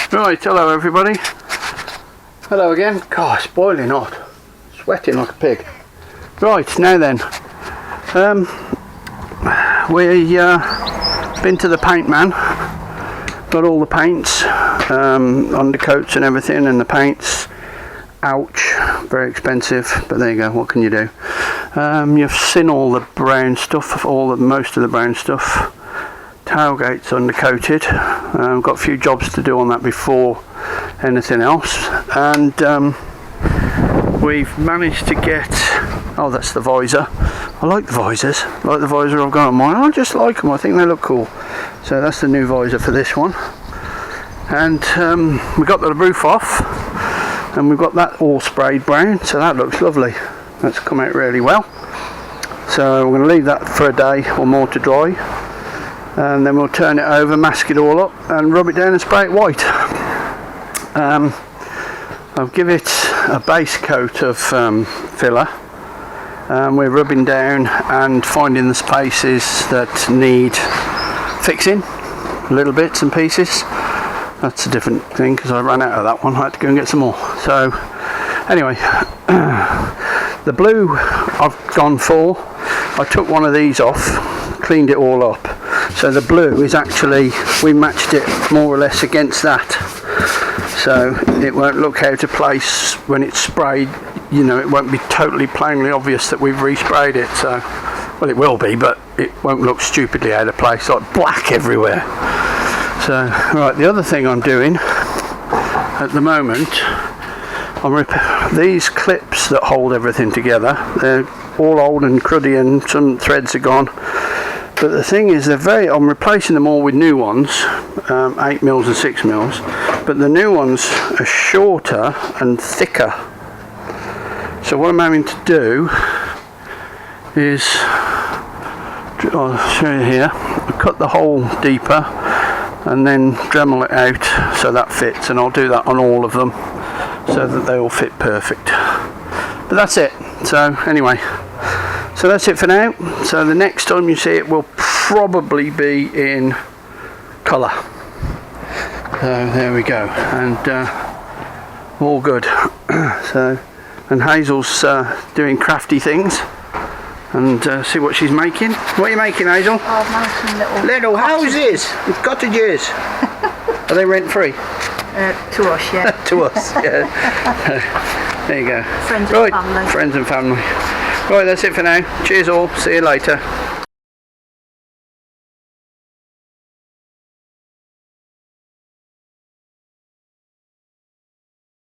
Right, hello everybody. Hello again. God, it's boiling hot. Sweating like a pig. Right, now then. We been to the paint man. Got all the paints, undercoats and everything, and the paints. Ouch, very expensive, but there you go, what can you do? You've seen all the brown stuff, most of the brown stuff. Tailgate's undercoated. Got a few jobs to do on that before anything else, and we've managed to get, oh, that's the visor. I like the visors. I like the visor I've got on mine. I just like them, I think they look cool. So that's the new visor for this one. And we got the roof off, and we've got that all sprayed brown, so that looks lovely. That's come out really well. So we're going to leave that for a day or more to dry, and then we'll turn it over, mask it all up, and rub it down and spray it white. I'll give it a base coat of filler. We're rubbing down and finding the spaces that need fixing, little bits and pieces. That's a different thing because I ran out of that one. I had to go and get some more. So anyway, the blue I've gone for. I took one of these off, cleaned it all up. So the blue is actually, we matched it more or less against that. So it won't look out of place when it's sprayed. You know, it won't be totally plainly obvious that we've resprayed it. So, well, it will be, but it won't look stupidly out of place, like black everywhere. So, right, the other thing I'm doing at the moment, these clips that hold everything together, they're all old and cruddy and some threads are gone. But the thing is, I'm replacing them all with new ones, 8mm and 6mm, but the new ones are shorter and thicker. So what I'm having to do is, I'll show you here, I cut the hole deeper and then Dremel it out so that fits, and I'll do that on all of them so that they all fit perfect. But that's it. So anyway, so that's it for now. So the next time you see it will probably be in colour. So there we go, and all good. So, and Hazel's doing crafty things, and see what she's making. What are you making, Hazel? Oh, I'm making little houses with cottages. Are they rent free? To us, yeah. To us, yeah. There you go. Friends and family. Friends and family. Right, that's it for now. Cheers all. See you later.